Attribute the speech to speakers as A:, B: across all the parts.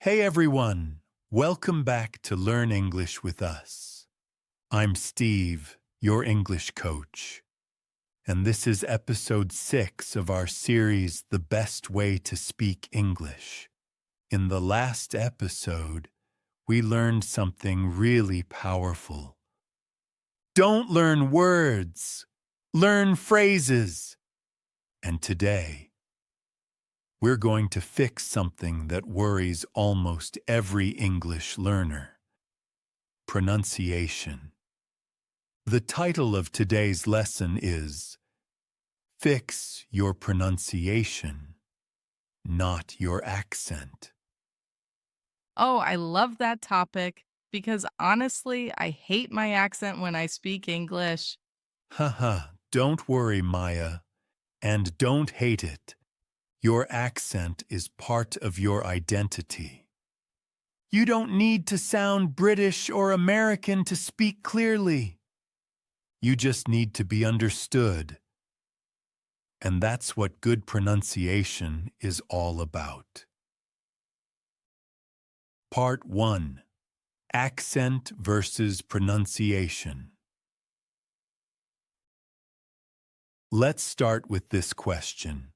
A: Hey everyone, welcome back to Learn English with us. I'm Steve, your English coach, and this is episode 6 of our series, The Best Way to Speak English. In the last episode, we learned something really powerful. Don't learn words, learn phrases. And today, we're going to fix something that worries almost every English learner: pronunciation. The title of today's lesson is Fix Your Pronunciation, Not Your Accent.
B: Oh, I love that topic because honestly, I hate my accent when I speak English.
A: Haha, don't worry, Maya, and don't hate it. Your accent is part of your identity. You don't need to sound British or American to speak clearly. You just need to be understood. And that's what good pronunciation is all about. Part 1. Accent versus pronunciation. Let's start with this question.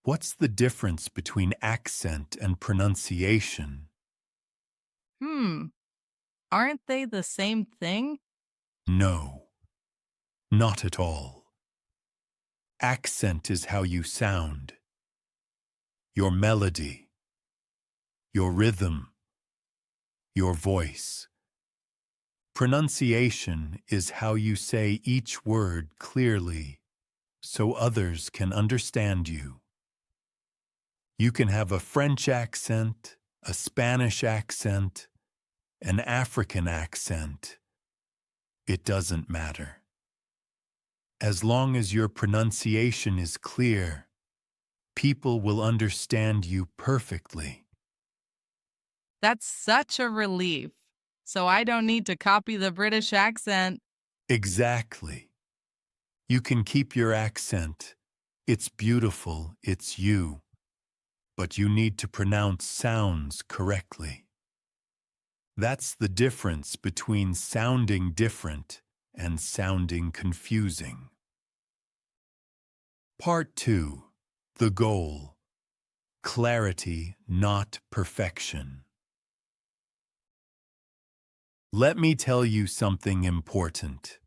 A: What's the difference between accent and pronunciation?
B: Hmm, aren't they the same thing?
A: No, not at all. Accent is how you sound, your melody, your rhythm, your voice. Pronunciation is how you say each word clearly so others can understand you. You can have a French accent, a Spanish accent, an African accent. It doesn't matter. As long as your pronunciation is clear, people will understand you perfectly.
B: That's such a relief. So I don't need to copy the British accent.
A: Exactly. You can keep your accent. It's beautiful, it's you. But you need to pronounce sounds correctly. That's the difference between sounding different and sounding confusing. Part 2. The goal. Clarity, not perfection. Let me tell you something important.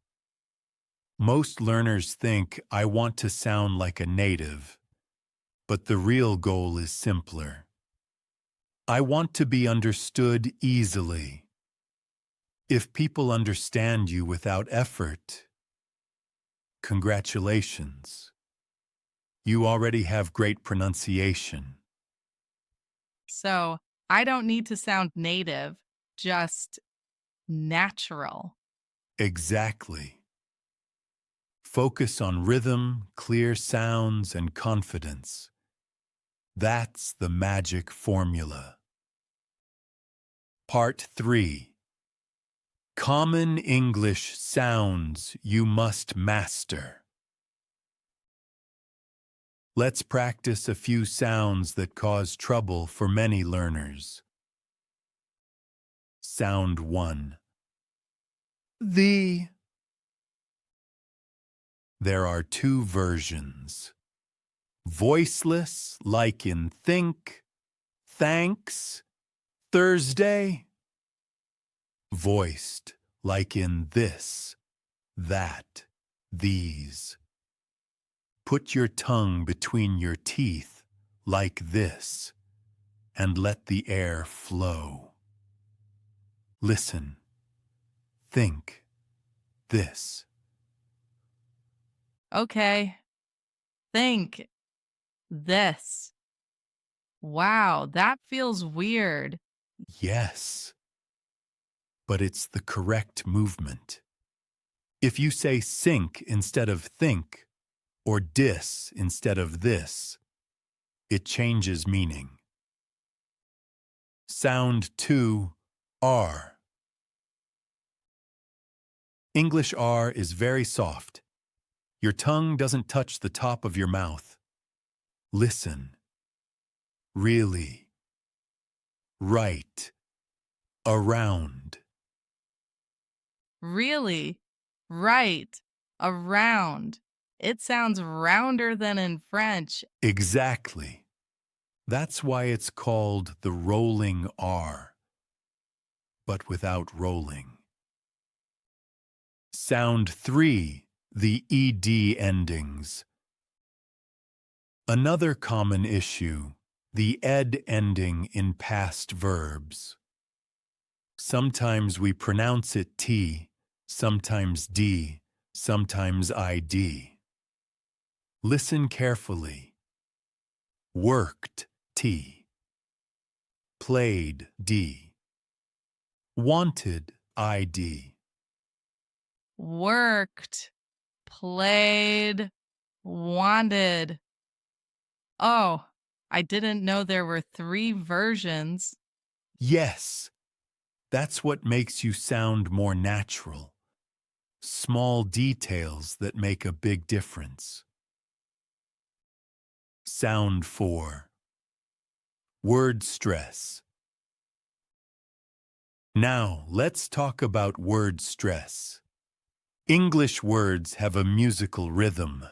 A: Most learners think I want to sound like a native, but the real goal is simpler. I want to be understood easily. If people understand you without effort, congratulations. You already have great pronunciation.
B: So I don't need to sound native, just natural.
A: Exactly. Focus on rhythm, clear sounds, and confidence. That's the magic formula. Part 3. Common English sounds you must master. Let's practice a few sounds that cause trouble for many learners. Sound 1. The. There are two versions. Voiceless, like in think, thanks, Thursday. Voiced, like in this, that, these. Put your tongue between your teeth, like this, and let the air flow. Listen, think, this.
B: Okay, think this. Wow, that feels weird.
A: Yes, but it's the correct movement. If you say sink instead of think, or dis instead of this, it changes meaning. Sound 2, R. English R is very soft. Your tongue doesn't touch the top of your mouth. Listen. Really. Right. Around.
B: Really? Right. Around. It sounds rounder than in French.
A: Exactly. That's why it's called the rolling R, but without rolling. Sound 3, the ED endings. Another common issue, the ed ending in past verbs. Sometimes we pronounce it T, sometimes D, sometimes ID. Listen carefully. Worked T. Played D. Wanted ID.
B: Worked, played, wanted. Oh, I didn't know there were 3 versions.
A: Yes, that's what makes you sound more natural. Small details that make a big difference. Sound 4. Word stress. Now, let's talk about word stress. English words have a musical rhythm.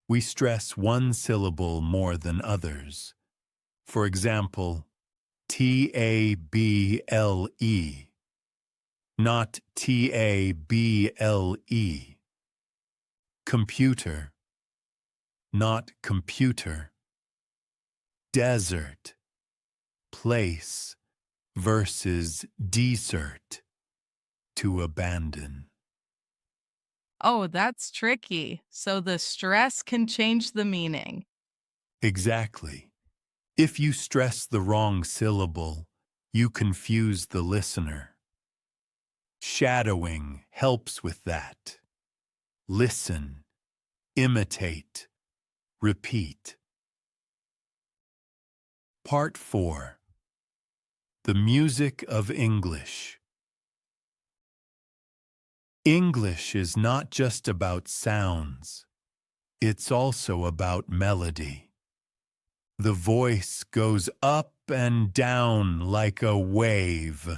A: We stress one syllable more than others. For example, table, not table. Computer, not computer. Desert, place versus desert, to abandon.
B: Oh, that's tricky. So the stress can change the meaning.
A: Exactly. If you stress the wrong syllable, you confuse the listener. Shadowing helps with that. Listen, imitate, repeat. Part 4. The music of English. English is not just about sounds. It's also about melody. The voice goes up and down like a wave.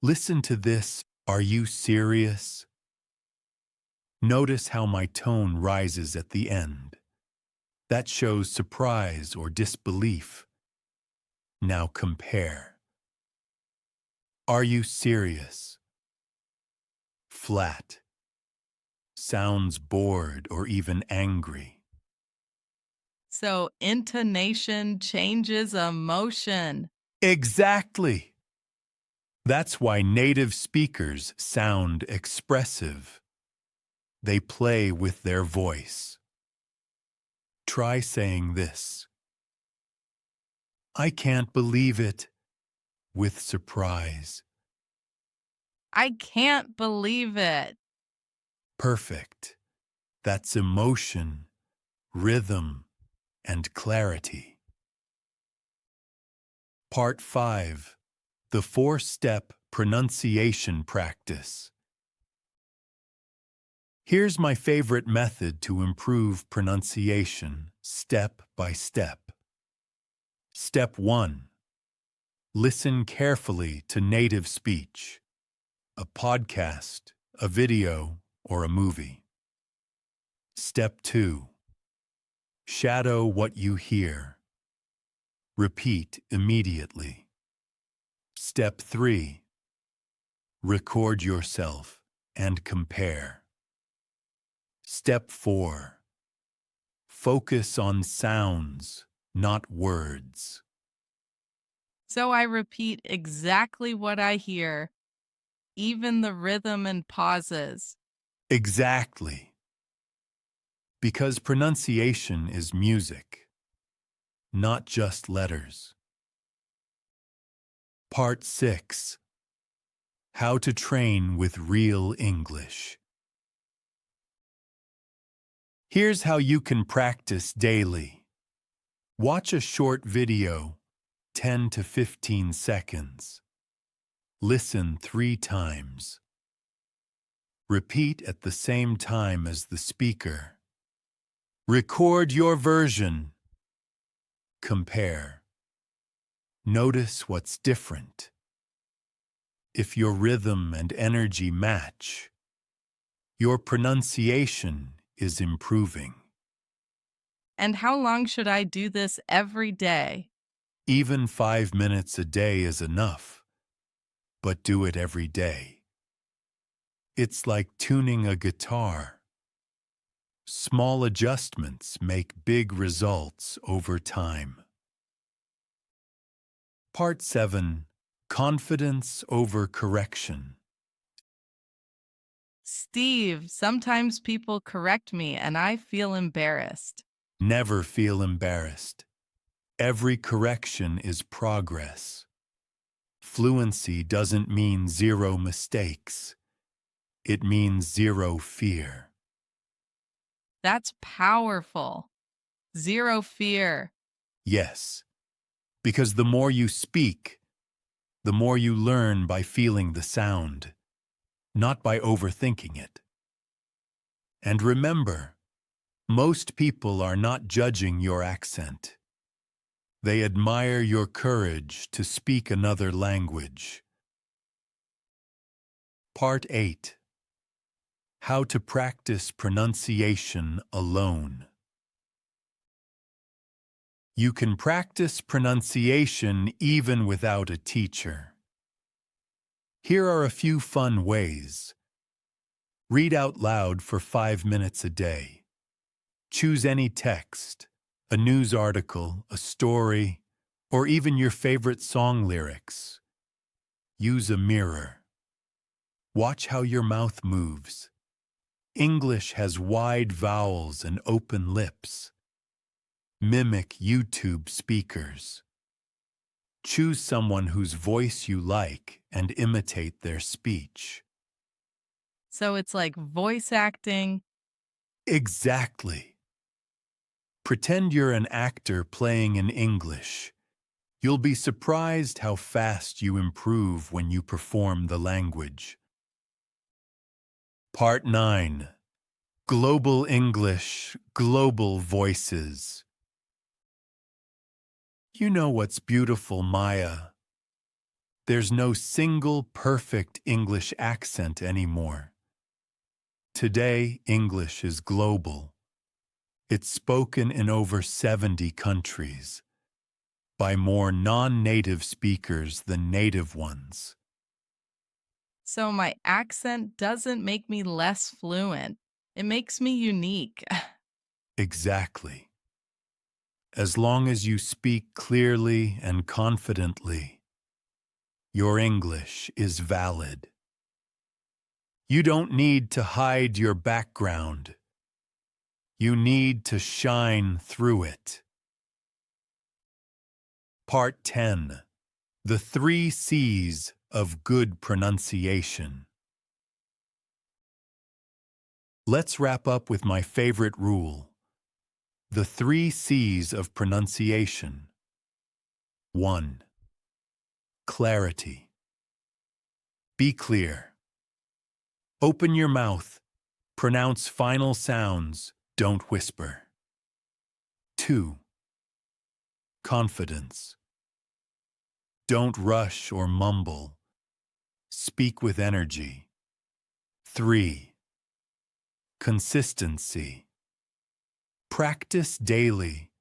A: Listen to this. Are you serious? Notice how my tone rises at the end. That shows surprise or disbelief. Now compare. Are you serious? Flat. Sounds bored or even angry.
B: So intonation changes emotion.
A: Exactly. That's why native speakers sound expressive. They play with their voice. Try saying this. I can't believe it, with surprise.
B: I can't believe it.
A: Perfect. That's emotion, rhythm, and clarity. Part 5. The 4-step pronunciation practice. Here's my favorite method to improve pronunciation, step by step. Step 1. Listen carefully to native speech, a podcast, a video, or a movie. Step 2. Shadow what you hear. Repeat immediately. Step 3. Record yourself and compare. Step 4. Focus on sounds, not words.
B: So I repeat exactly what I hear, even the rhythm and pauses.
A: Exactly. Because pronunciation is music, not just letters. Part 6. How to train with real English. Here's how you can practice daily. Watch a short video, 10 to 15 seconds. Listen 3 times. Repeat at the same time as the speaker. Record your version. Compare. Notice what's different. If your rhythm and energy match, your pronunciation is improving.
B: And how long should I do this every day?
A: Even 5 minutes a day is enough, but do it every day. It's like tuning a guitar. Small adjustments make big results over time. Part 7. Confidence over correction.
B: Steve, sometimes people correct me and I feel embarrassed.
A: Never feel embarrassed. Every correction is progress. Fluency doesn't mean zero mistakes. It means zero fear.
B: That's powerful. Zero fear.
A: Yes, because the more you speak, the more you learn by feeling the sound, not by overthinking it. And remember, most people are not judging your accent. They admire your courage to speak another language. Part 8. How to practice pronunciation alone. You can practice pronunciation even without a teacher. Here are a few fun ways. Read out loud for 5 minutes a day. Choose any text, a news article, a story, or even your favorite song lyrics. Use a mirror. Watch how your mouth moves. English has wide vowels and open lips. Mimic YouTube speakers. Choose someone whose voice you like and imitate their speech.
B: So it's like voice acting.
A: Exactly. Pretend you're an actor playing in English. You'll be surprised how fast you improve when you perform the language. Part 9. Global English, Global Voices. You know what's beautiful, Maya? There's no single perfect English accent anymore. Today, English is global. It's spoken in over 70 countries by more non-native speakers than native ones.
B: So my accent doesn't make me less fluent. It makes me unique.
A: Exactly. As long as you speak clearly and confidently, your English is valid. You don't need to hide your background. You need to shine through it. Part 10. The 3 C's of good pronunciation. Let's wrap up with my favorite rule. The 3 C's of pronunciation. 1. Clarity. Be clear. Open your mouth. Pronounce final sounds. Don't whisper. 2. Confidence. Don't rush or mumble. Speak with energy. 3. Consistency. Practice daily,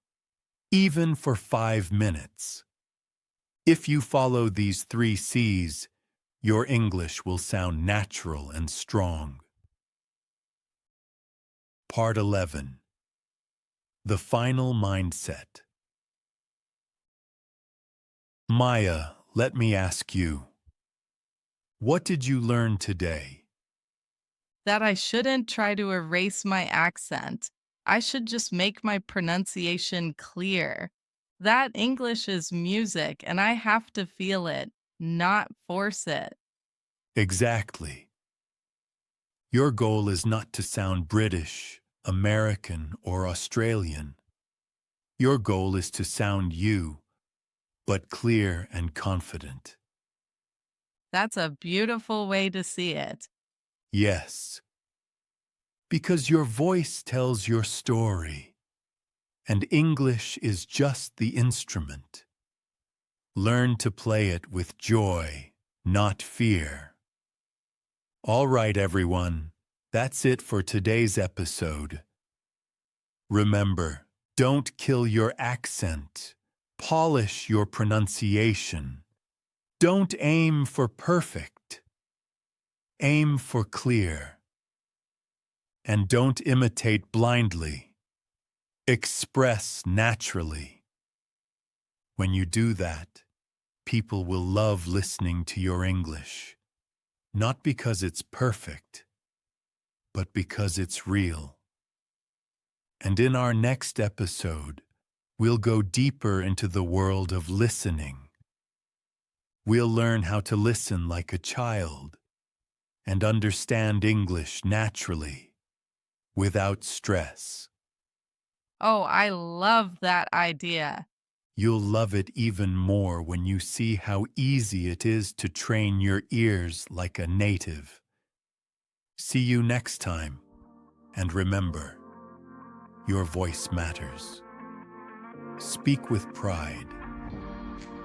A: even for 5 minutes. If you follow these 3 C's, your English will sound natural and strong. Part 11. The final mindset. Maya, let me ask you, what did you learn today?
B: That I shouldn't try to erase my accent. I should just make my pronunciation clear. That English is music and I have to feel it, not force it.
A: Exactly. Your goal is not to sound British, American, or Australian. Your goal is to sound you, but clear and confident.
B: That's a beautiful way to see it.
A: Yes, because your voice tells your story, and English is just the instrument. Learn to play it with joy, not fear. All right, everyone. That's it for today's episode. Remember, don't kill your accent. Polish your pronunciation. Don't aim for perfect. Aim for clear. And don't imitate blindly. Express naturally. When you do that, people will love listening to your English. Not because it's perfect, but because it's real. And in our next episode, we'll go deeper into the world of listening. We'll learn how to listen like a child and understand English naturally, without stress.
B: Oh, I love that idea.
A: You'll love it even more when you see how easy it is to train your ears like a native. See you next time, and remember, your voice matters. Speak with pride,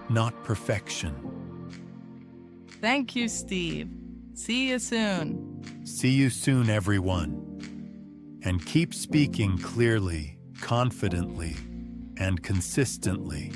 A: not perfection.
B: Thank you, Steve. See you soon.
A: See you soon, everyone. And keep speaking clearly, confidently, and consistently.